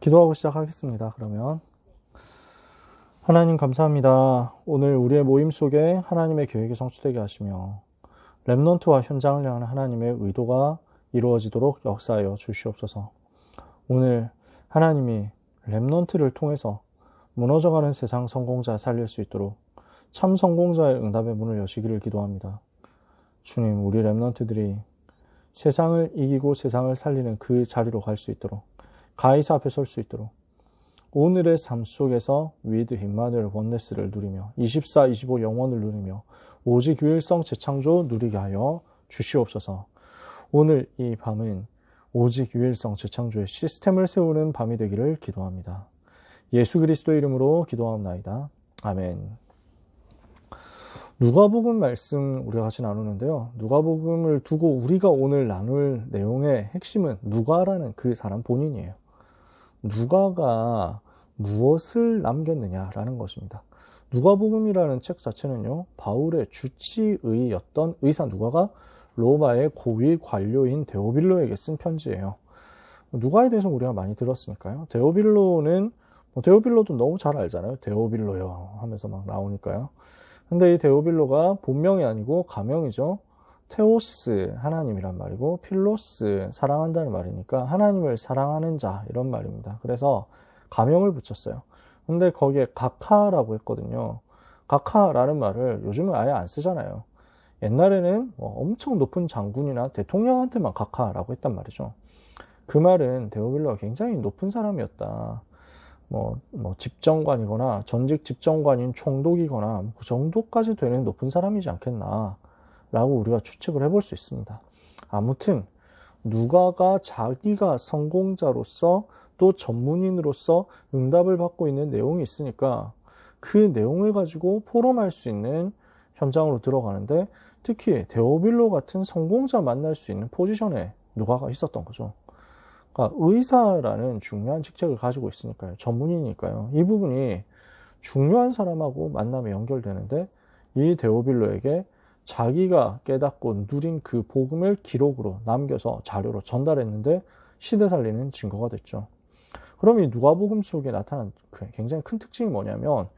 기도하고 시작하겠습니다. 그러면 하나님 감사합니다. 오늘 우리의 모임 속에 하나님의 계획이 성취되게 하시며 렘넌트와 현장을 향한 하나님의 의도가 이루어지도록 역사하여 주시옵소서. 오늘 하나님이 렘넌트를 통해서 무너져가는 세상 성공자 살릴 수 있도록 참 성공자의 응답의 문을 여시기를 기도합니다. 주님, 우리 렘넌트들이 세상을 이기고 세상을 살리는 그 자리로 갈 수 있도록, 가이사 앞에 설 수 있도록 오늘의 삶 속에서 위드 임마누엘 원네스를 누리며 24, 25 영원을 누리며 오직 유일성 재창조 누리게 하여 주시옵소서. 오늘 이 밤은 오직 유일성 재창조의 시스템을 세우는 밤이 되기를 기도합니다. 예수 그리스도 이름으로 기도하옵나이다. 아멘. 누가복음 말씀 우리가 같이 나누는데요. 누가복음을 두고 우리가 오늘 나눌 내용의 핵심은 누가라는 그 사람 본인이에요. 누가가 무엇을 남겼느냐라는 것입니다. 누가복음이라는 책 자체는요, 바울의 주치의였던 의사 누가가 로마의 고위 관료인 데오빌로에게 쓴 편지예요. 누가에 대해서 우리가 많이 들었으니까요. 데오빌로는 데오빌로도 너무 잘 알잖아요. 데오빌로요 하면서 막 나오니까요. 근데 이 데오빌로가 본명이 아니고 가명이죠. 테오스, 하나님이란 말이고, 필로스, 사랑한다는 말이니까 하나님을 사랑하는 자, 이런 말입니다. 그래서 가명을 붙였어요. 근데 거기에 각하라고 했거든요. 각하라는 말을 요즘은 아예 안 쓰잖아요. 옛날에는 엄청 높은 장군이나 대통령한테만 각하라고 했단 말이죠. 그 말은 데오빌로가 굉장히 높은 사람이었다. 집정관이거나 전직 집정관인 총독이거나 그 정도까지 되는 높은 사람이지 않겠나 라고 우리가 추측을 해볼 수 있습니다. 아무튼 누가가 자기가 성공자로서 또 전문인으로서 응답을 받고 있는 내용이 있으니까 그 내용을 가지고 포럼할 수 있는 현장으로 들어가는데, 특히 데오빌로 같은 성공자 만날 수 있는 포지션에 누가가 있었던 거죠. 그러니까 의사라는 중요한 직책을 가지고 있으니까요. 전문인이니까요. 이 부분이 중요한 사람하고 만남에 연결되는데, 이 데오빌로에게 자기가 깨닫고 누린 그 복음을 기록으로 남겨서 자료로 전달했는데 시대 살리는 증거가 됐죠. 그럼 이 누가복음 속에 나타난 굉장히 큰 특징이 뭐냐면,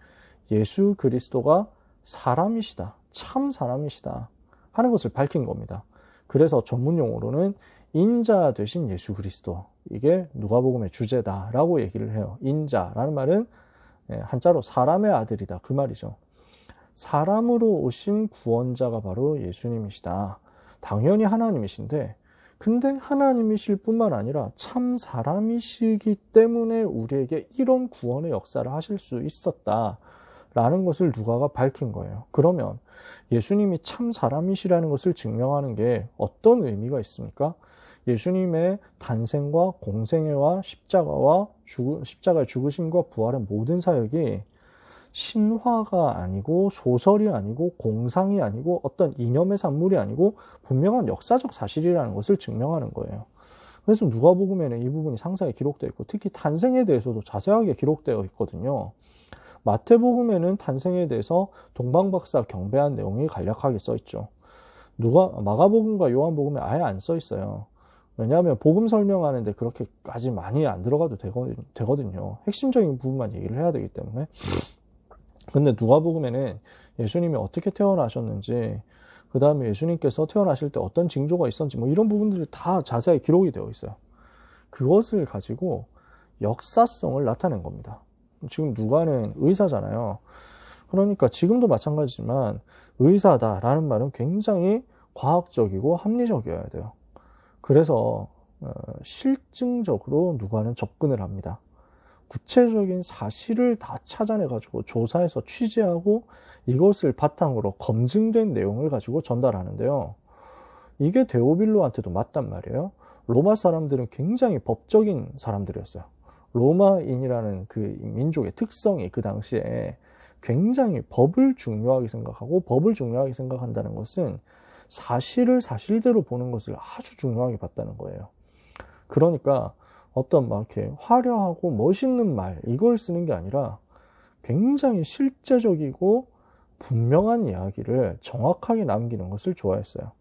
예수 그리스도가 사람이시다, 참 사람이시다 하는 것을 밝힌 겁니다. 그래서 전문 용어로는 인자 되신 예수 그리스도, 이게 누가복음의 주제다라고 얘기를 해요. 인자라는 말은 한자로 사람의 아들이다, 그 말이죠. 사람으로 오신 구원자가 바로 예수님이시다. 당연히 하나님이신데, 근데 하나님이실 뿐만 아니라 참 사람이시기 때문에 우리에게 이런 구원의 역사를 하실 수 있었다라는 것을 누가가 밝힌 거예요. 그러면 예수님이 참 사람이시라는 것을 증명하는 게 어떤 의미가 있습니까? 예수님의 탄생과 공생애와 십자가의 죽으심과 부활의 모든 사역이 신화가 아니고 소설이 아니고 공상이 아니고 어떤 이념의 산물이 아니고 분명한 역사적 사실이라는 것을 증명하는 거예요. 그래서 누가복음에는 이 부분이 상세하게 기록되어 있고, 특히 탄생에 대해서도 자세하게 기록되어 있거든요. 마태복음에는 탄생에 대해서 동방박사 경배한 내용이 간략하게 써 있죠. 마가복음과 요한복음에 아예 안 써 있어요. 왜냐하면 복음 설명하는데 그렇게까지 많이 안 들어가도 되거든요. 핵심적인 부분만 얘기를 해야 되기 때문에. 근데 누가복음에는 예수님이 어떻게 태어나셨는지, 그 다음에 예수님께서 태어나실 때 어떤 징조가 있었는지 이런 부분들이 다 자세하게 기록이 되어 있어요. 그것을 가지고 역사성을 나타낸 겁니다. 지금 누가는 의사잖아요. 그러니까 지금도 마찬가지지만 의사다라는 말은 굉장히 과학적이고 합리적이어야 돼요. 그래서 실증적으로 누가는 접근을 합니다. 구체적인 사실을 다 찾아내가지고 조사해서 취재하고 이것을 바탕으로 검증된 내용을 가지고 전달하는데요. 이게 데오빌로한테도 맞단 말이에요. 로마 사람들은 굉장히 법적인 사람들이었어요. 로마인이라는 그 민족의 특성이 그 당시에 굉장히 법을 중요하게 생각하고, 법을 중요하게 생각한다는 것은 사실을 사실대로 보는 것을 아주 중요하게 봤다는 거예요. 그러니까 어떤 막 이렇게 화려하고 멋있는 말, 이걸 쓰는 게 아니라 굉장히 실제적이고 분명한 이야기를 정확하게 남기는 것을 좋아했어요.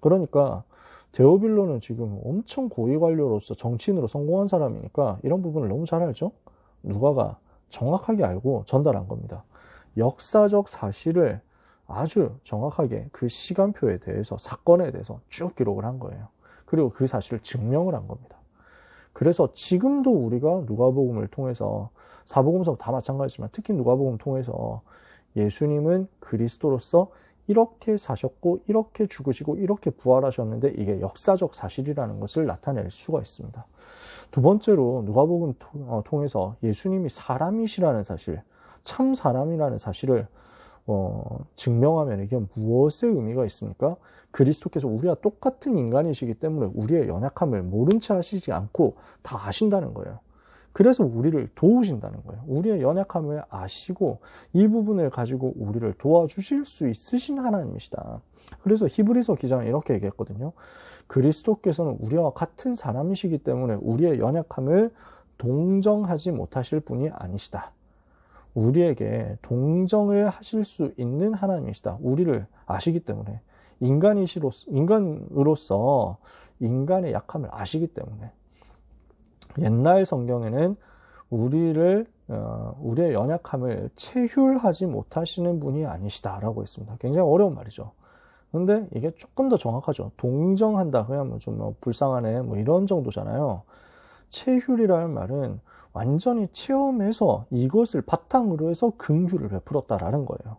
그러니까 데오빌로는 지금 엄청 고위 관료로서 정치인으로 성공한 사람이니까 이런 부분을 너무 잘 알죠. 누가가 정확하게 알고 전달한 겁니다. 역사적 사실을 아주 정확하게 그 시간표에 대해서, 사건에 대해서 쭉 기록을 한 거예요. 그리고 그 사실을 증명을 한 겁니다. 그래서 지금도 우리가 누가복음을 통해서, 사복음서 다 마찬가지지만 특히 누가복음 통해서 예수님은 그리스도로서 이렇게 사셨고 이렇게 죽으시고 이렇게 부활하셨는데 이게 역사적 사실이라는 것을 나타낼 수가 있습니다. 두 번째로 누가복음 통해서 예수님이 사람이시라는 사실, 참 사람이라는 사실을 증명하면 이게 무엇의 의미가 있습니까? 그리스도께서 우리와 똑같은 인간이시기 때문에 우리의 연약함을 모른 채 하시지 않고 다 아신다는 거예요. 그래서 우리를 도우신다는 거예요. 우리의 연약함을 아시고 이 부분을 가지고 우리를 도와주실 수 있으신 하나님이시다. 그래서 히브리서 기자는 이렇게 얘기했거든요. 그리스도께서는 우리와 같은 사람이시기 때문에 우리의 연약함을 동정하지 못하실 분이 아니시다. 우리에게 동정을 하실 수 있는 하나님이시다. 우리를 아시기 때문에. 인간으로서 인간의 약함을 아시기 때문에. 옛날 성경에는 우리의 연약함을 체휼하지 못하시는 분이 아니시다라고 했습니다. 굉장히 어려운 말이죠. 근데 이게 조금 더 정확하죠. 동정한다. 그냥 좀 불쌍하네. 이런 정도잖아요. 체휼이라는 말은 완전히 체험해서 이것을 바탕으로 해서 긍휼을 베풀었다라는 거예요.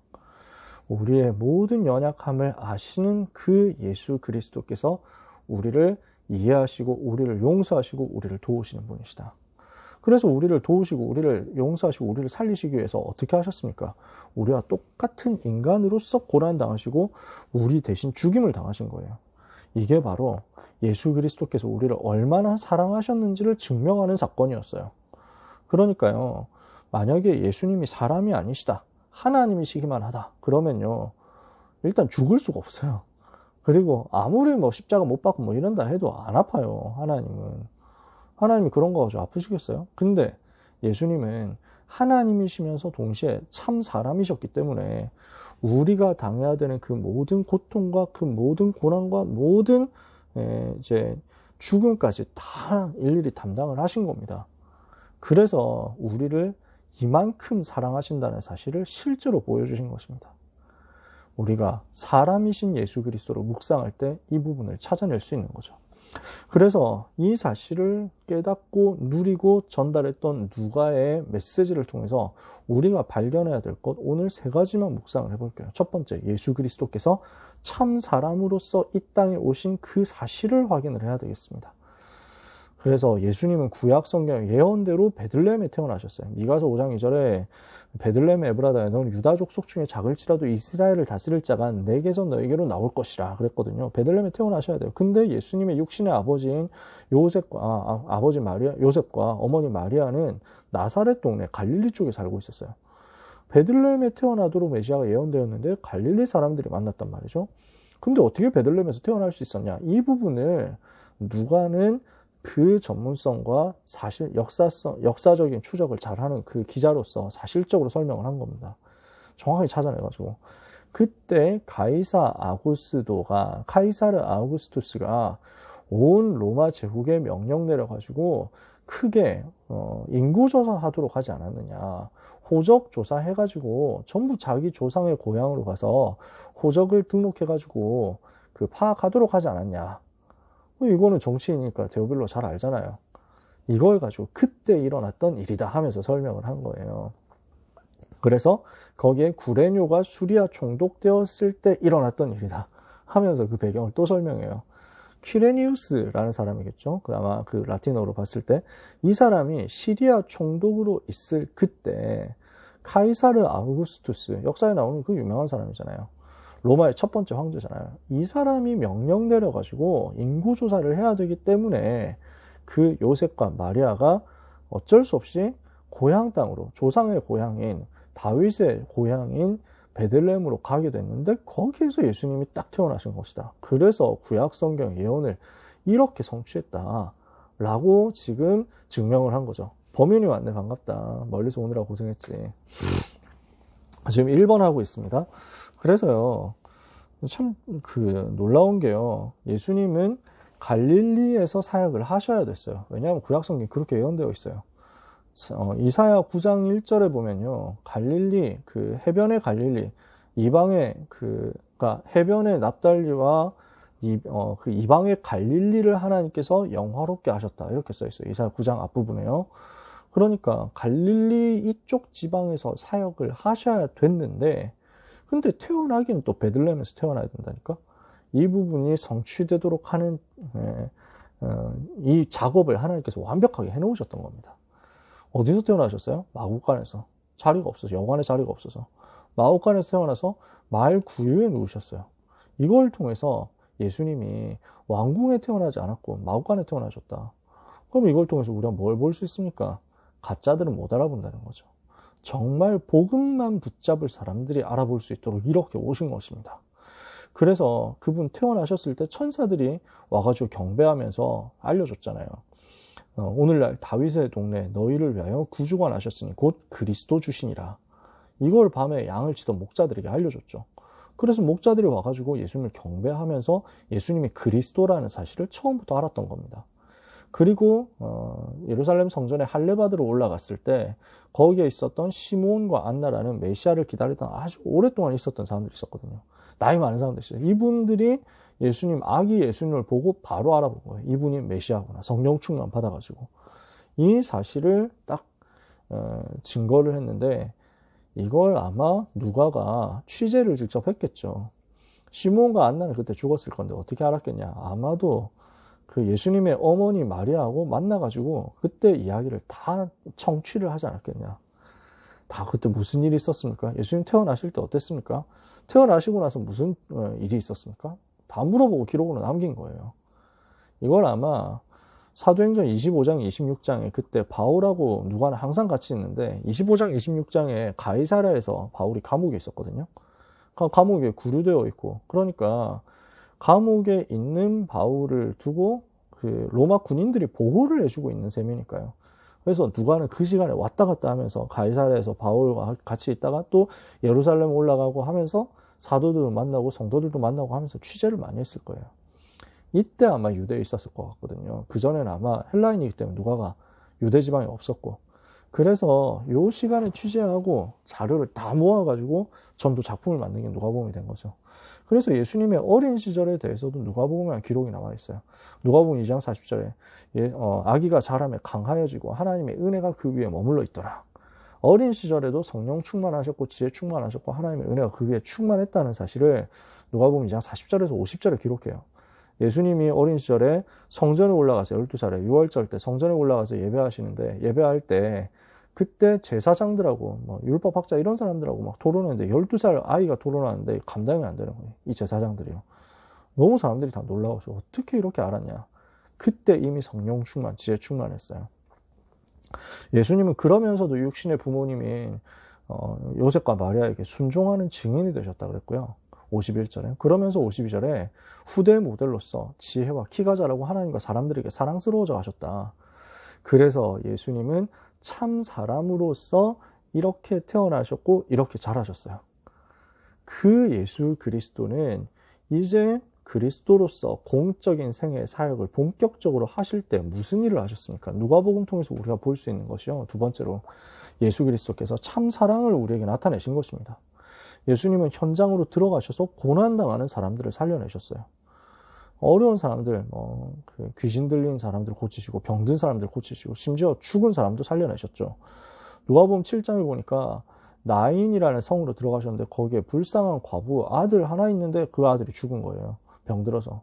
우리의 모든 연약함을 아시는 그 예수 그리스도께서 우리를 이해하시고 우리를 용서하시고 우리를 도우시는 분이시다. 그래서 우리를 도우시고 우리를 용서하시고 우리를 살리시기 위해서 어떻게 하셨습니까? 우리와 똑같은 인간으로서 고난당하시고 우리 대신 죽임을 당하신 거예요. 이게 바로 예수 그리스도께서 우리를 얼마나 사랑하셨는지를 증명하는 사건이었어요. 그러니까요, 만약에 예수님이 사람이 아니시다, 하나님이시기만 하다, 그러면요, 일단 죽을 수가 없어요. 그리고 아무리 십자가 못 박고 이런다 해도 안 아파요, 하나님은. 하나님이 그런 거 가지고 아프시겠어요? 근데 예수님은 하나님이시면서 동시에 참 사람이셨기 때문에 우리가 당해야 되는 그 모든 고통과 그 모든 고난과 모든 이제 죽음까지 다 일일이 담당을 하신 겁니다. 그래서 우리를 이만큼 사랑하신다는 사실을 실제로 보여주신 것입니다. 우리가 사람이신 예수 그리스도로 묵상할 때 이 부분을 찾아낼 수 있는 거죠. 그래서 이 사실을 깨닫고 누리고 전달했던 누가의 메시지를 통해서 우리가 발견해야 될 것, 오늘 세 가지만 묵상을 해볼게요. 첫 번째, 예수 그리스도께서 참 사람으로서 이 땅에 오신 그 사실을 확인을 해야 되겠습니다. 그래서 예수님은 구약 성경 예언대로 베들레헴에 태어나셨어요. 미가서 5장 2절에 베들레헴 에브라다야 너는 유다 족속 중에 작을지라도 이스라엘을 다스릴 자가 내게서 너에게로 나올 것이라 그랬거든요. 베들레헴에 태어나셔야 돼요. 근데 예수님의 육신의 아버지인 요셉과 어머니 마리아는 나사렛 동네 갈릴리 쪽에 살고 있었어요. 베들레헴에 태어나도록 메시아가 예언되었는데 갈릴리 사람들이 만났단 말이죠. 근데 어떻게 베들레헴에서 태어날 수 있었냐? 이 부분을 누가는 그 전문성과 사실 역사적인 추적을 잘하는 그 기자로서 사실적으로 설명을 한 겁니다. 정확하게 찾아내가지고. 그때 카이사르 아우구스투스가 온 로마 제국에 명령 내려가지고 크게 인구조사 하도록 하지 않았느냐. 호적 조사해가지고 전부 자기 조상의 고향으로 가서 호적을 등록해가지고 그 파악하도록 하지 않았냐. 이거는 정치인이니까 데오빌로 잘 알잖아요. 이걸 가지고 그때 일어났던 일이다 하면서 설명을 한 거예요. 그래서 거기에 구레뇨가 수리아 총독되었을 때 일어났던 일이다 하면서 그 배경을 또 설명해요. 퀴레니우스라는 사람이겠죠. 아마 그 라틴어로 봤을 때 이 사람이 시리아 총독으로 있을 그때 카이사르 아우구스투스, 역사에 나오는 그 유명한 사람이잖아요. 로마의 첫 번째 황제잖아요. 이 사람이 명령 내려가지고 인구조사를 해야 되기 때문에 그 요셉과 마리아가 어쩔 수 없이 고향 땅으로, 조상의 고향인 다윗의 고향인 베들레헴으로 가게 됐는데 거기에서 예수님이 딱 태어나신 것이다. 그래서 구약 성경 예언을 이렇게 성취했다라고 지금 증명을 한 거죠. 범인이 왔네, 반갑다. 멀리서 오느라 고생했지. 지금 1번 하고 있습니다. 그래서요, 참 놀라운 게요. 예수님은 갈릴리에서 사역을 하셔야 됐어요. 왜냐하면 구약성경에 그렇게 예언되어 있어요. 이사야 9장 1절에 보면요. 갈릴리, 그 해변의 갈릴리, 이방의 그러니까 해변의 납달리와 그 이방의 갈릴리를 하나님께서 영화롭게 하셨다. 이렇게 써 있어요. 이사야 9장 앞부분에요. 그러니까 갈릴리 이쪽 지방에서 사역을 하셔야 됐는데, 근데 태어나기는 또 베들레헴에서 태어나야 된다니까? 이 부분이 성취되도록 하는 이 작업을 하나님께서 완벽하게 해놓으셨던 겁니다. 어디서 태어나셨어요? 마구간에서. 자리가 없어서, 여관에 자리가 없어서. 마구간에서 태어나서 말 구유에 누우셨어요. 이걸 통해서 예수님이 왕궁에 태어나지 않았고 마구간에 태어나셨다. 그럼 이걸 통해서 우리가 뭘 볼 수 있습니까? 가짜들은 못 알아본다는 거죠. 정말 복음만 붙잡을 사람들이 알아볼 수 있도록 이렇게 오신 것입니다. 그래서 그분 태어나셨을 때 천사들이 와가지고 경배하면서 알려줬잖아요. 오늘날 다윗의 동네 너희를 위하여 구주가 나셨으니 곧 그리스도 주시니라. 이걸 밤에 양을 치던 목자들에게 알려줬죠. 그래서 목자들이 와가지고 예수님을 경배하면서 예수님이 그리스도라는 사실을 처음부터 알았던 겁니다. 그리고 예루살렘 성전에 할례 받으러 올라갔을 때 거기에 있었던 시몬과 안나라는 메시아를 기다리던 아주 오랫동안 있었던 사람들이 있었거든요. 나이 많은 사람들이 있어요. 이분들이 예수님, 아기 예수님을 보고 바로 알아본 거예요. 이분이 메시아구나. 성령 충만 받아가지고. 이 사실을 딱 증거를 했는데 이걸 아마 누가가 취재를 직접 했겠죠. 시몬과 안나는 그때 죽었을 건데 어떻게 알았겠냐. 아마도 그 예수님의 어머니 마리아하고 만나가지고 그때 이야기를 다 청취를 하지 않았겠냐. 다 그때 무슨 일이 있었습니까? 예수님 태어나실 때 어땠습니까? 태어나시고 나서 무슨 일이 있었습니까? 다 물어보고 기록으로 남긴 거예요. 이걸 아마 사도행전 25장, 26장에 그때 바울하고 누가는 항상 같이 있는데 25장, 26장에 가이사랴에서 바울이 감옥에 있었거든요. 감옥에 구류되어 있고 그러니까 감옥에 있는 바울을 두고 그 로마 군인들이 보호를 해주고 있는 셈이니까요. 그래서 누가는 그 시간에 왔다 갔다 하면서 가이사랴에서 바울과 같이 있다가 또 예루살렘 올라가고 하면서 사도들을 만나고 성도들도 만나고 하면서 취재를 많이 했을 거예요. 이때 아마 유대에 있었을 것 같거든요. 그전에는 아마 헬라인이기 때문에 누가가 유대 지방에 없었고 그래서 요 시간에 취재하고 자료를 다 모아가지고 전도 작품을 만든 게 누가복음이 된 거죠. 그래서 예수님의 어린 시절에 대해서도 누가복음에 기록이 나와 있어요. 누가복음 2장 40절에 아기가 자라매 강하여지고 하나님의 은혜가 그 위에 머물러 있더라. 어린 시절에도 성령 충만하셨고 지혜 충만하셨고 하나님의 은혜가 그 위에 충만했다는 사실을 누가복음 2장 40절에서 50절에 기록해요. 예수님이 어린 시절에 성전에 올라가서 12살에 6월절 때 성전에 올라가서 예배하시는데 예배할 때 그때 제사장들하고 율법학자 이런 사람들하고 막 토론했는데 12살 아이가 토론하는데 감당이 안 되는 거예요. 이 제사장들이요. 너무 사람들이 다 놀라워서 어떻게 이렇게 알았냐. 그때 이미 성령 충만, 지혜 충만했어요. 예수님은 그러면서도 육신의 부모님인 요셉과 마리아에게 순종하는 증인이 되셨다 그랬고요. 51절에. 그러면서 52절에 후대 모델로서 지혜와 키가 자라고 하나님과 사람들에게 사랑스러워져 가셨다. 그래서 예수님은 참 사람으로서 이렇게 태어나셨고 이렇게 자라셨어요. 그 예수 그리스도는 이제 그리스도로서 공적인 생애 사역을 본격적으로 하실 때 무슨 일을 하셨습니까? 누가복음 통해서 우리가 볼 수 있는 것이요. 두 번째로 예수 그리스도께서 참 사랑을 우리에게 나타내신 것입니다. 예수님은 현장으로 들어가셔서 고난당하는 사람들을 살려내셨어요. 어려운 사람들, 귀신 들린 사람들 고치시고 병든 사람들 고치시고 심지어 죽은 사람도 살려내셨죠. 누가복음 7장을 보니까 나인이라는 성으로 들어가셨는데 거기에 불쌍한 과부 아들 하나 있는데 그 아들이 죽은 거예요. 병들어서.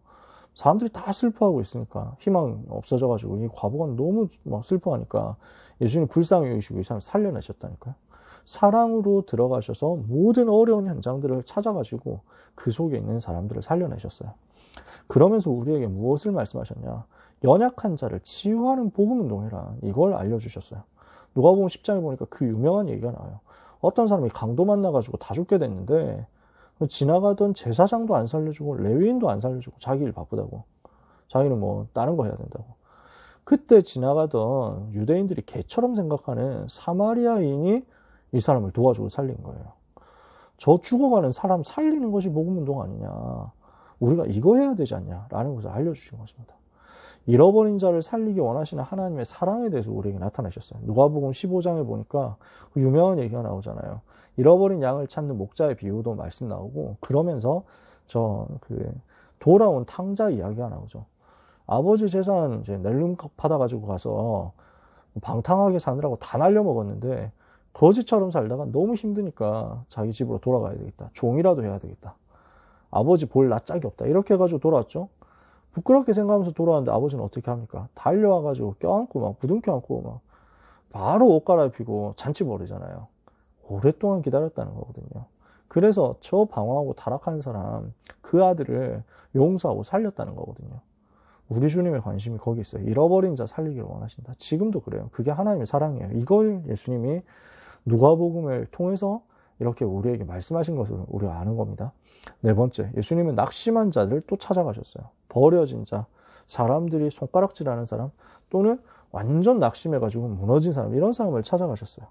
사람들이 다 슬퍼하고 있으니까 희망 없어져가지고 이 과부가 너무 막 슬퍼하니까 예수님 불쌍히 여기시고 이 사람 살려내셨다니까요. 사랑으로 들어가셔서 모든 어려운 현장들을 찾아가지고 그 속에 있는 사람들을 살려내셨어요. 그러면서 우리에게 무엇을 말씀하셨냐? 연약한 자를 치유하는 복음 운동해라. 이걸 알려주셨어요. 누가복음 10장에 보니까 그 유명한 얘기가 나와요. 어떤 사람이 강도 만나가지고 다 죽게 됐는데 지나가던 제사장도 안 살려주고 레위인도 안 살려주고 자기 일 바쁘다고. 자기는 뭐 다른 거 해야 된다고. 그때 지나가던 유대인들이 개처럼 생각하는 사마리아인이 이 사람을 도와주고 살린 거예요. 저 죽어가는 사람 살리는 것이 복음운동 아니냐. 우리가 이거 해야 되지 않냐. 라는 것을 알려주신 것입니다. 잃어버린 자를 살리기 원하시는 하나님의 사랑에 대해서 우리에게 나타나셨어요. 누가복음 15장에 보니까 유명한 얘기가 나오잖아요. 잃어버린 양을 찾는 목자의 비유도 말씀 나오고, 그러면서 돌아온 탕자 이야기가 나오죠. 아버지 재산 이제 낼름 받아가지고 가서 방탕하게 사느라고 다 날려먹었는데, 거지처럼 살다가 너무 힘드니까 자기 집으로 돌아가야 되겠다. 종이라도 해야 되겠다. 아버지 볼 낯짝이 없다. 이렇게 해가지고 돌아왔죠. 부끄럽게 생각하면서 돌아왔는데 아버지는 어떻게 합니까? 달려와가지고 껴안고 막 부둥켜 안고 막 바로 옷 갈아입히고 잔치 벌이잖아요. 오랫동안 기다렸다는 거거든요. 그래서 저 방황하고 타락한 사람, 그 아들을 용서하고 살렸다는 거거든요. 우리 주님의 관심이 거기 있어요. 잃어버린 자 살리기를 원하신다. 지금도 그래요. 그게 하나님의 사랑이에요. 이걸 예수님이 누가복음을 통해서 이렇게 우리에게 말씀하신 것을 우리가 아는 겁니다. 네 번째, 예수님은 낙심한 자들을 또 찾아가셨어요. 버려진 자, 사람들이 손가락질하는 사람, 또는 완전 낙심해가지고 무너진 사람, 이런 사람을 찾아가셨어요.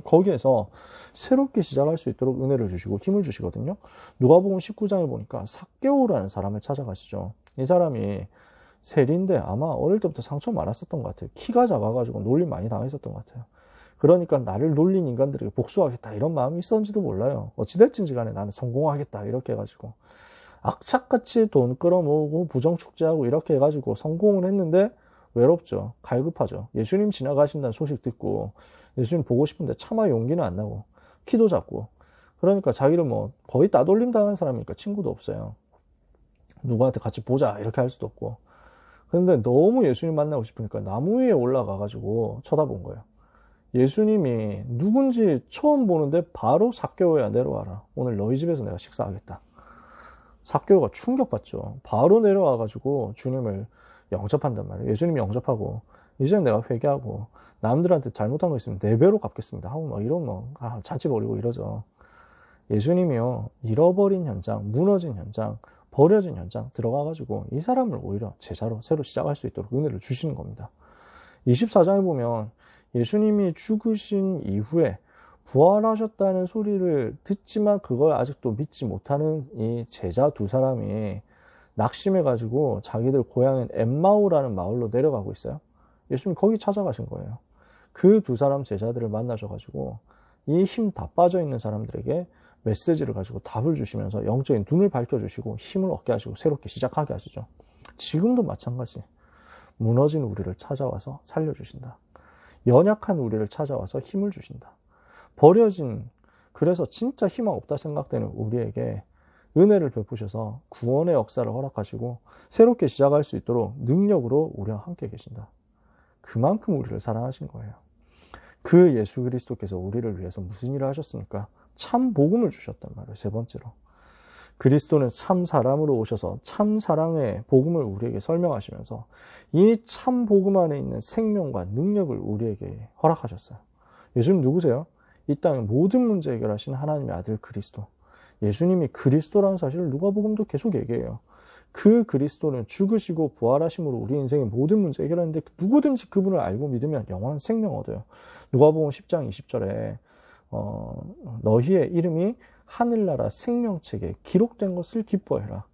거기에서 새롭게 시작할 수 있도록 은혜를 주시고 힘을 주시거든요. 누가복음 19장에 보니까 삭개오라는 사람을 찾아가시죠. 이 사람이 세리인데 아마 어릴 때부터 상처 많았었던 것 같아요. 키가 작아가지고 놀림 많이 당했었던 것 같아요. 그러니까 나를 놀린 인간들에게 복수하겠다 이런 마음이 있었는지도 몰라요. 어찌됐든지 간에 나는 성공하겠다 이렇게 해가지고 악착같이 돈 끌어모으고 부정축제하고 이렇게 해가지고 성공을 했는데 외롭죠. 갈급하죠. 예수님 지나가신다는 소식 듣고 예수님 보고 싶은데 차마 용기는 안 나고 키도 작고, 그러니까 자기를 뭐 거의 따돌림 당한 사람이니까 친구도 없어요. 누구한테 같이 보자 이렇게 할 수도 없고. 근데 너무 예수님 만나고 싶으니까 나무 위에 올라가가지고 쳐다본 거예요. 예수님이 누군지 처음 보는데 바로 삭개오야 내려와라. 오늘 너희 집에서 내가 식사하겠다. 삭개오가 충격받죠. 바로 내려와가지고 주님을 영접한단 말이에요. 예수님이 영접하고 이제는 내가 회개하고 남들한테 잘못한 거 있으면 4배로 갚겠습니다 하고 막 이런 잔치 벌이고 이러죠. 예수님이요, 잃어버린 현장, 무너진 현장, 버려진 현장 들어가가지고 이 사람을 오히려 제자로 새로 시작할 수 있도록 은혜를 주시는 겁니다. 24장에 보면 예수님이 죽으신 이후에 부활하셨다는 소리를 듣지만 그걸 아직도 믿지 못하는 이 제자 2사람이 낙심해가지고 자기들 고향인 엠마오라는 마을로 내려가고 있어요. 예수님이 거기 찾아가신 거예요. 그 2사람 제자들을 만나셔가지고 이 힘 다 빠져있는 사람들에게 메시지를 가지고 답을 주시면서 영적인 눈을 밝혀주시고 힘을 얻게 하시고 새롭게 시작하게 하시죠. 지금도 마찬가지. 무너진 우리를 찾아와서 살려주신다. 연약한 우리를 찾아와서 힘을 주신다. 그래서 진짜 희망 없다 생각되는 우리에게 은혜를 베푸셔서 구원의 역사를 허락하시고 새롭게 시작할 수 있도록 능력으로 우리와 함께 계신다. 그만큼 우리를 사랑하신 거예요. 그 예수 그리스도께서 우리를 위해서 무슨 일을 하셨습니까? 참 복음을 주셨단 말이에요. 3번째로. 그리스도는 참 사람으로 오셔서 참 사랑의 복음을 우리에게 설명하시면서 이 참 복음 안에 있는 생명과 능력을 우리에게 허락하셨어요. 예수님 누구세요? 이 땅의 모든 문제 해결하신 하나님의 아들 그리스도. 예수님이 그리스도라는 사실을 누가복음도 계속 얘기해요. 그 그리스도는 죽으시고 부활하심으로 우리 인생의 모든 문제 해결하는데 누구든지 그분을 알고 믿으면 영원한 생명 얻어요. 누가복음 10장 20절에 너희의 이름이 하늘나라 생명책에 기록된 것을 기뻐해라.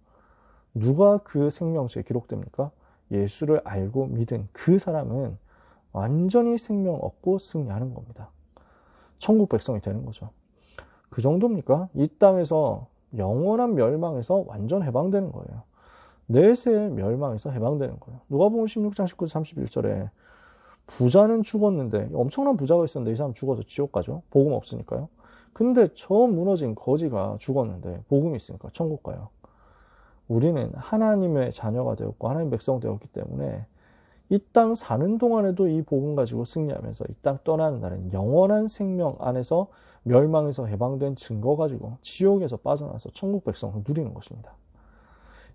누가 그 생명책에 기록됩니까? 예수를 알고 믿은 그 사람은 완전히 생명 얻고 승리하는 겁니다. 천국 백성이 되는 거죠. 그 정도입니까? 이 땅에서 영원한 멸망에서 완전 해방되는 거예요. 내세 멸망에서 해방되는 거예요. 누가복음 16장 19절 31절에 부자는 죽었는데, 엄청난 부자가 있었는데 이 사람 죽어서 지옥 가죠. 복음 없으니까요. 근데 저 무너진 거지가 죽었는데 복음이 있으니까 천국 가요. 우리는 하나님의 자녀가 되었고 하나님 백성 되었기 때문에 이 땅 사는 동안에도 이 복음 가지고 승리하면서 이 땅 떠나는 날은 영원한 생명 안에서 멸망에서 해방된 증거 가지고 지옥에서 빠져나와서 천국 백성을 누리는 것입니다.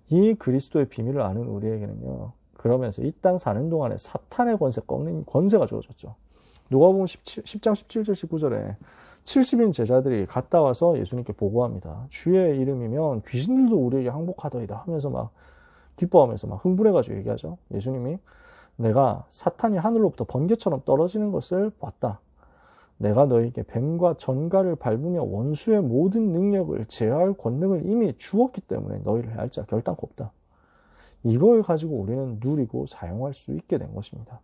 이 그리스도의 비밀을 아는 우리에게는요, 그러면서 이 땅 사는 동안에 사탄의 꺾는 권세가 주어졌죠. 누가복음 10장 17절 19절에 70인 제자들이 갔다 와서 예수님께 보고합니다. 주의 이름이면 귀신들도 우리에게 항복하더이다 하면서 막 기뻐하면서 막 흥분해가지고 얘기하죠. 예수님이 내가 사탄이 하늘로부터 번개처럼 떨어지는 것을 봤다. 내가 너에게 뱀과 전갈을 밟으며 원수의 모든 능력을 제어할 권능을 이미 주었기 때문에 너희를 해할 자 결단코 없다. 이걸 가지고 우리는 누리고 사용할 수 있게 된 것입니다.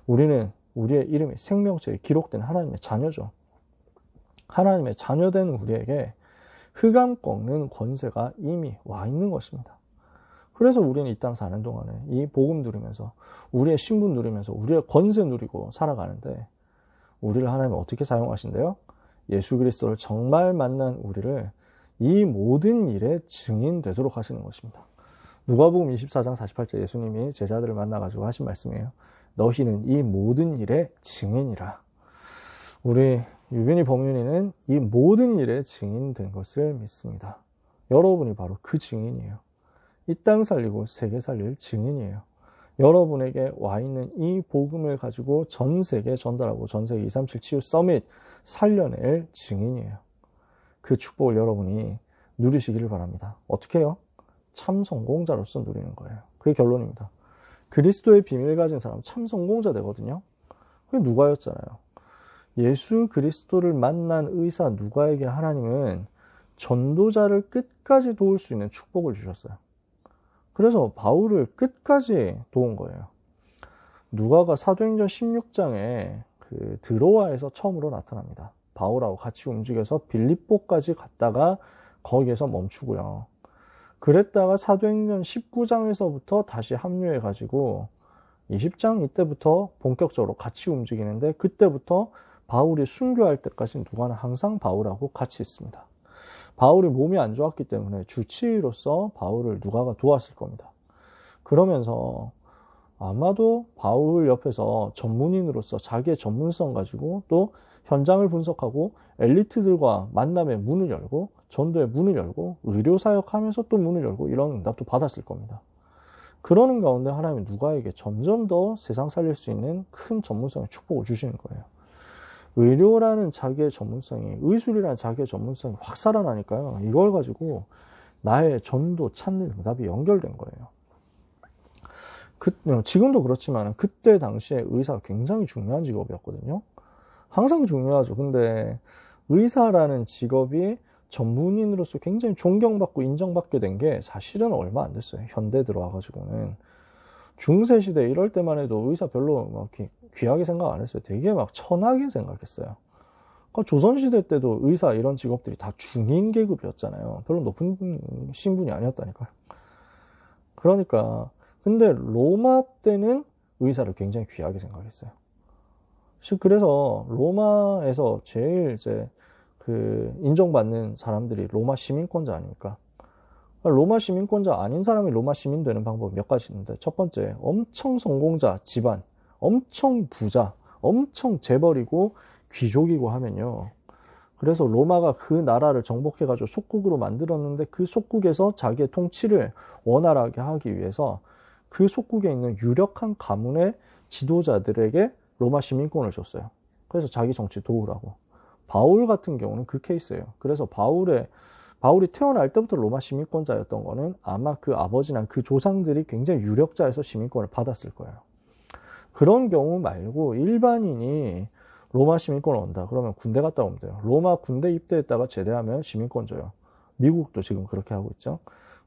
우리는 우리의 이름이 생명책에 기록된 하나님의 자녀죠. 하나님의 자녀된 우리에게 흑암 꺾는 권세가 이미 와 있는 것입니다. 그래서 우리는 이 땅 사는 동안에 이 복음 누리면서 우리의 신분 누리면서 우리의 권세 누리고 살아가는데 우리를 하나님은 어떻게 사용하신대요? 예수 그리스도를 정말 만난 우리를 이 모든 일에 증인 되도록 하시는 것입니다. 누가복음 24장 48절 예수님이 제자들을 만나가지고 하신 말씀이에요. 너희는 이 모든 일의 증인이라. 우리 유빈이 범윤이는 이 모든 일의 증인된 것을 믿습니다. 여러분이 바로 그 증인이에요. 이 땅 살리고 세계 살릴 증인이에요. 여러분에게 와 있는 이 복음을 가지고 전 세계에 전달하고 전 세계 237 치유 서밋 살려낼 증인이에요. 그 축복을 여러분이 누리시기를 바랍니다. 어떻게 해요? 참 성공자로서 누리는 거예요. 그게 결론입니다. 그리스도의 비밀을 가진 사람은 참 성공자 되거든요. 그게 누가였잖아요. 예수 그리스도를 만난 의사 누가에게 하나님은 전도자를 끝까지 도울 수 있는 축복을 주셨어요. 그래서 바울을 끝까지 도운 거예요. 누가가 사도행전 16장에 그 드로아에서 처음으로 나타납니다. 바울하고 같이 움직여서 빌립보까지 갔다가 거기에서 멈추고요. 그랬다가 사도행전 19장에서부터 다시 합류해가지고 20장 이때부터 본격적으로 같이 움직이는데 그때부터 바울이 순교할 때까지 누가는 항상 바울하고 같이 있습니다. 바울이 몸이 안 좋았기 때문에 주치의로서 바울을 누가가 도왔을 겁니다. 그러면서 아마도 바울 옆에서 전문인으로서 자기의 전문성 가지고 또 현장을 분석하고 엘리트들과 만남의 문을 열고 전도의 문을 열고 의료사역하면서 또 문을 열고 이런 응답도 받았을 겁니다. 그러는 가운데 하나님은 누가에게 점점 더 세상 살릴 수 있는 큰 전문성의 축복을 주시는 거예요. 의료라는 자기의 전문성이, 의술이라는 자기의 전문성이 확 살아나니까요. 이걸 가지고 나의 전도 찾는 응답이 연결된 거예요. 지금도 그렇지만 그때 당시에 의사가 굉장히 중요한 직업이었거든요. 항상 중요하죠. 근데 의사라는 직업이 전문인으로서 굉장히 존경받고 인정받게 된 게 사실은 얼마 안 됐어요. 현대 들어와가지고는. 중세시대 이럴 때만 해도 의사 별로 막 이렇게 귀하게 생각 안 했어요. 되게 막 천하게 생각했어요. 그러니까 조선시대 때도 의사 이런 직업들이 다 중인 계급이었잖아요. 별로 높은 신분이 아니었다니까요. 그러니까 근데 로마 때는 의사를 굉장히 귀하게 생각했어요. 그래서 로마에서 제일 이제 그 인정받는 사람들이 로마 시민권자 아닙니까? 로마 시민권자 아닌 사람이 로마 시민 되는 방법이 몇 가지 있는데 첫 번째, 엄청 성공자 집안, 엄청 부자, 엄청 재벌이고 귀족이고 하면요. 그래서 로마가 그 나라를 정복해가지고 속국으로 만들었는데 그 속국에서 자기의 통치를 원활하게 하기 위해서 그 속국에 있는 유력한 가문의 지도자들에게 로마 시민권을 줬어요. 그래서 자기 정치 도우라고. 바울 같은 경우는 그 케이스예요. 그래서 바울이 태어날 때부터 로마 시민권자였던 거는 아마 그 아버지나 그 조상들이 굉장히 유력자에서 시민권을 받았을 거예요. 그런 경우 말고 일반인이 로마 시민권을 온다. 그러면 군대 갔다 오면 돼요. 로마 군대 입대했다가 제대하면 시민권 줘요. 미국도 지금 그렇게 하고 있죠.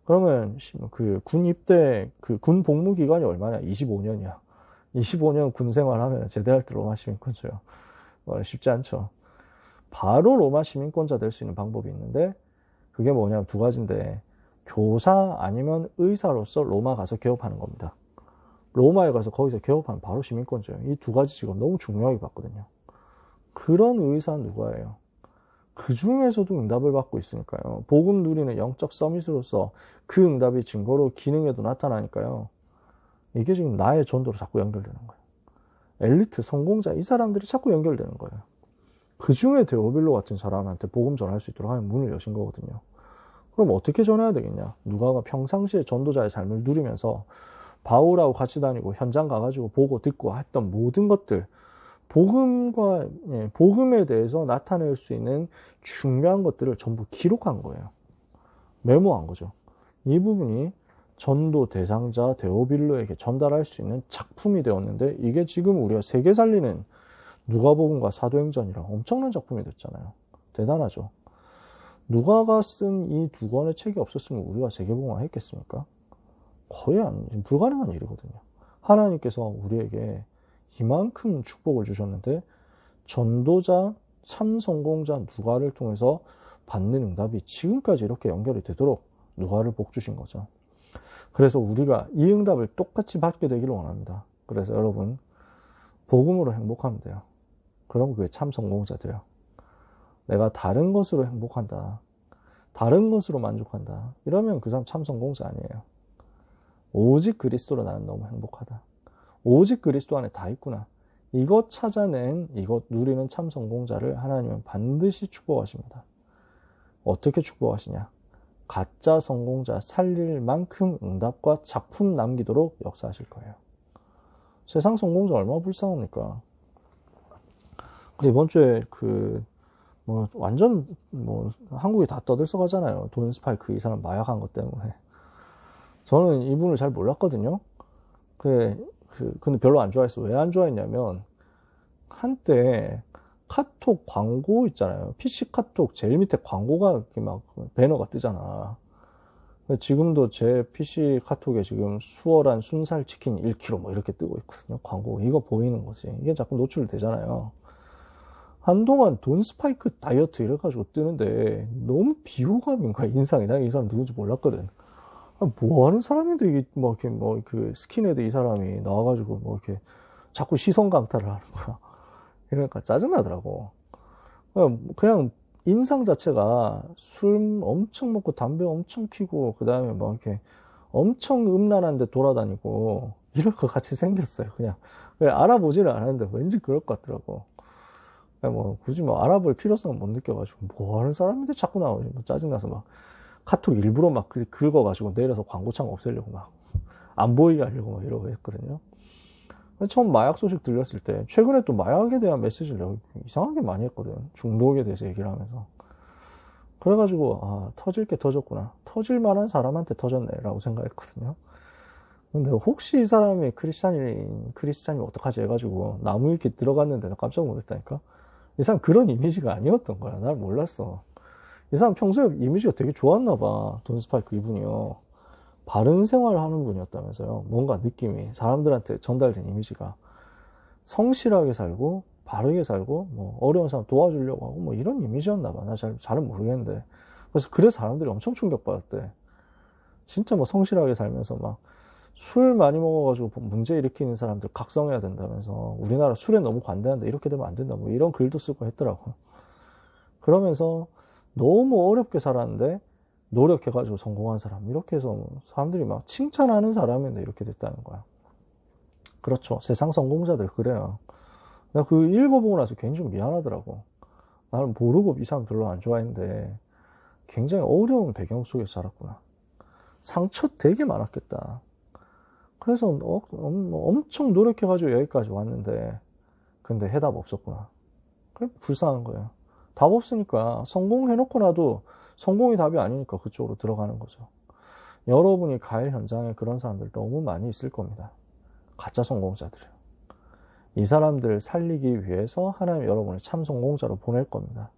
그러면 그 군 입대, 그 군 복무 기간이 얼마냐? 25년이야. 25년 군 생활하면 제대할 때 로마 시민권 줘요. 쉽지 않죠. 바로 로마 시민권자 될 수 있는 방법이 있는데 그게 뭐냐면 두 가지인데 교사 아니면 의사로서 로마 가서 개업하는 겁니다. 로마에 가서 거기서 개업하면 바로 시민권 줘요. 이 두 가지 지금 너무 중요하게 봤거든요. 그런 의사는 누가예요? 그 중에서도 응답을 받고 있으니까요. 복음 누리는 영적 서밋으로서 그 응답이 증거로 기능에도 나타나니까요. 이게 지금 나의 전도로 자꾸 연결되는 거예요. 엘리트, 성공자 이 사람들이 자꾸 연결되는 거예요. 그 중에 데오빌로 같은 사람한테 복음 전할 수 있도록 하는 문을 여신 거거든요. 그럼 어떻게 전해야 되겠냐? 누가가 평상시에 전도자의 삶을 누리면서 바울하고 같이 다니고 현장 가가지고 보고 듣고 했던 모든 것들, 복음에 대해서 나타낼 수 있는 중요한 것들을 전부 기록한 거예요. 메모한 거죠. 이 부분이 전도 대상자 데오빌로에게 전달할 수 있는 작품이 되었는데 이게 지금 우리가 세계 살리는 누가복음과 사도행전이랑 엄청난 작품이 됐잖아요. 대단하죠. 누가가 쓴 이 두 권의 책이 없었으면 우리가 세계복음화 했겠습니까? 거의 불가능한 일이거든요. 하나님께서 우리에게 이만큼 축복을 주셨는데 전도자, 참 성공자 누가를 통해서 받는 응답이 지금까지 이렇게 연결이 되도록 누가를 복 주신 거죠. 그래서 우리가 이 응답을 똑같이 받게 되기를 원합니다. 그래서 여러분, 복음으로 행복하면 돼요. 그럼 그게 참 성공자 돼요. 내가 다른 것으로 행복한다, 다른 것으로 만족한다, 이러면 그 사람 참 성공자 아니에요. 오직 그리스도로 나는 너무 행복하다, 오직 그리스도 안에 다 있구나, 이것 찾아낸, 이것 누리는 참 성공자를 하나님은 반드시 축복하십니다. 어떻게 축복하시냐? 가짜 성공자 살릴 만큼 응답과 작품 남기도록 역사하실 거예요. 세상 성공자 얼마나 불쌍합니까? 이번 주에 완전 한국이 다 떠들썩 하잖아요. 돈 스파이크 이 사람 마약한 것 때문에. 저는 이분을 잘 몰랐거든요. 근데 별로 안 좋아했어. 왜 안 좋아했냐면, 한때 카톡 광고 있잖아요. PC 카톡 제일 밑에 광고가 이렇게 막 배너가 뜨잖아. 지금도 제 PC 카톡에 지금 수월한 순살 치킨 1kg 뭐 이렇게 뜨고 있거든요. 광고. 이거 보이는 거지. 이게 자꾸 노출되잖아요. 한동안 돈 스파이크 다이어트 이래가지고 뜨는데 너무 비호감인 거야, 인상이. 난 이 사람 누군지 몰랐거든. 뭐 하는 사람인데, 이게 그 스킨헤드 이 사람이 나와가지고 이렇게 자꾸 시선 강탈을 하는 거야. 그러니까 짜증나더라고. 그냥 인상 자체가 술 엄청 먹고 담배 엄청 피고 그 다음에 이렇게 엄청 음란한데 돌아다니고 이럴 것 같이 생겼어요. 그냥 알아보지를 않았는데 왠지 그럴 것 같더라고. 굳이 알아볼 필요성은 못 느껴가지고 뭐 하는 사람인데 자꾸 나오지. 짜증나서 카톡 일부러 긁어가지고 내려서 광고창 없애려고 안 보이게 하려고 이러고 했거든요. 처음 마약 소식 들렸을 때 최근에 또 마약에 대한 메시지를 이상하게 많이 했거든. 중독에 대해서 얘기를 하면서. 그래가지고 터질 게 터졌구나, 터질 만한 사람한테 터졌네 라고 생각했거든요. 근데 혹시 이 사람이 크리스찬이면 어떡하지 해가지고 나무 위키 들어갔는데 나 깜짝 놀랐다니까. 이 사람 그런 이미지가 아니었던 거야. 날 몰랐어. 이 사람 평소에 이미지가 되게 좋았나 봐. 돈 스파이크 이분이요. 바른 생활을 하는 분이었다면서요. 뭔가 느낌이, 사람들한테 전달된 이미지가 성실하게 살고 바르게 살고 어려운 사람 도와주려고 하고 이런 이미지였나 봐. 나 잘은 모르겠는데. 그래서 사람들이 엄청 충격받았대. 진짜 성실하게 살면서 술 많이 먹어가지고 문제 일으키는 사람들 각성해야 된다면서, 우리나라 술에 너무 관대한데 이렇게 되면 안 된다 이런 글도 쓰고 했더라고. 그러면서 너무 어렵게 살았는데 노력해가지고 성공한 사람, 이렇게 해서 사람들이 칭찬하는 사람인데 이렇게 됐다는 거야. 그렇죠. 세상 성공자들 그래요. 나 읽어보고 나서 괜히 좀 미안하더라고. 나는 모르고 이 사람 별로 안 좋아했는데 굉장히 어려운 배경 속에서 살았구나. 상처 되게 많았겠다. 그래서 엄청 노력해가지고 여기까지 왔는데 근데 해답 없었구나. 그게 불쌍한 거예요. 답 없으니까 성공해놓고 나도 성공이 답이 아니니까 그쪽으로 들어가는 거죠. 여러분이 갈 현장에 그런 사람들 너무 많이 있을 겁니다. 가짜 성공자들이요. 이 사람들 살리기 위해서 하나님 여러분을 참 성공자로 보낼 겁니다.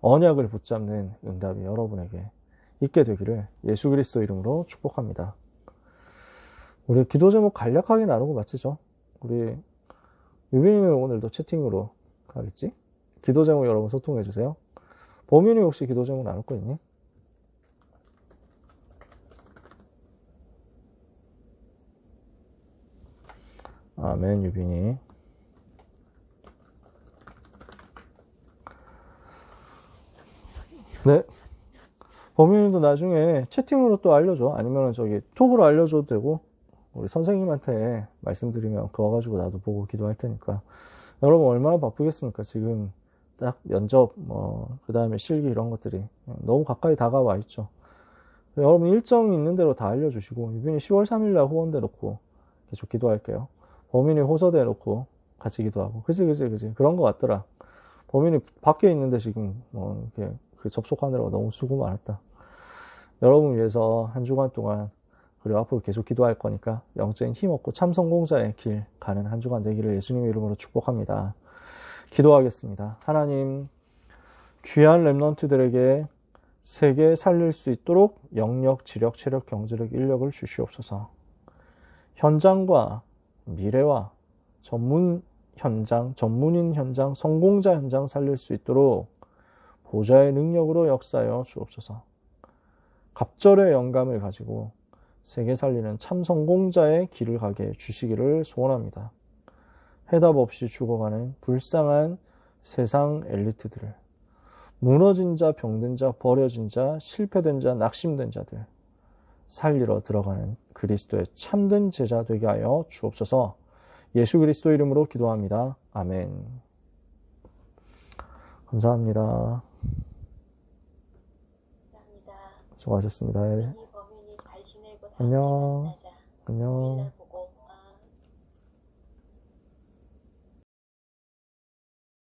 언약을 붙잡는 응답이 여러분에게 있게 되기를 예수 그리스도 이름으로 축복합니다. 우리 기도 제목 간략하게 나누고 마치죠. 우리 유빈이는 오늘도 채팅으로 가겠지? 기도 제목 여러분 소통해 주세요. 범인이 혹시 기도 제목 나눌 거 있니? 아멘. 유빈이. 네. 범인도 나중에 채팅으로 또 알려줘. 아니면 톡으로 알려줘도 되고, 우리 선생님한테 말씀드리면 그거 가지고 나도 보고 기도할 테니까. 여러분 얼마나 바쁘겠습니까? 지금 딱 면접, 그 다음에 실기 이런 것들이 너무 가까이 다가와 있죠. 여러분 일정이 있는 대로 다 알려주시고, 유빈이 10월 3일날 호원대 놓고 계속 기도할게요. 범인이 호서대 놓고 같이 기도하고. 그지. 그런 거 같더라. 범인이 밖에 있는데 지금 이렇게 접속하느라고 너무 수고 많았다. 여러분 위해서 한 주간 동안, 그리고 앞으로 계속 기도할 거니까 영적인 힘없고 참 성공자의 길 가는 한 주간 되기를 예수님의 이름으로 축복합니다. 기도하겠습니다. 하나님, 귀한 렘넌트들에게 세계 살릴 수 있도록 영력, 지력, 체력, 경제력, 인력을 주시옵소서. 현장과 미래와 전문인 현장, 성공자 현장 살릴 수 있도록 보좌의 능력으로 역사하여 주옵소서. 갑절의 영감을 가지고 세계 살리는 참 성공자의 길을 가게 해주시기를 소원합니다. 해답 없이 죽어가는 불쌍한 세상 엘리트들을, 무너진 자, 병든 자, 버려진 자, 실패된 자, 낙심된 자들 살리러 들어가는 그리스도의 참된 제자 되게 하여 주옵소서. 예수 그리스도 이름으로 기도합니다. 아멘. 감사합니다. 감사합니다. 수고하셨습니다. 범인이 잘 지내고 안녕. 만나자. 안녕.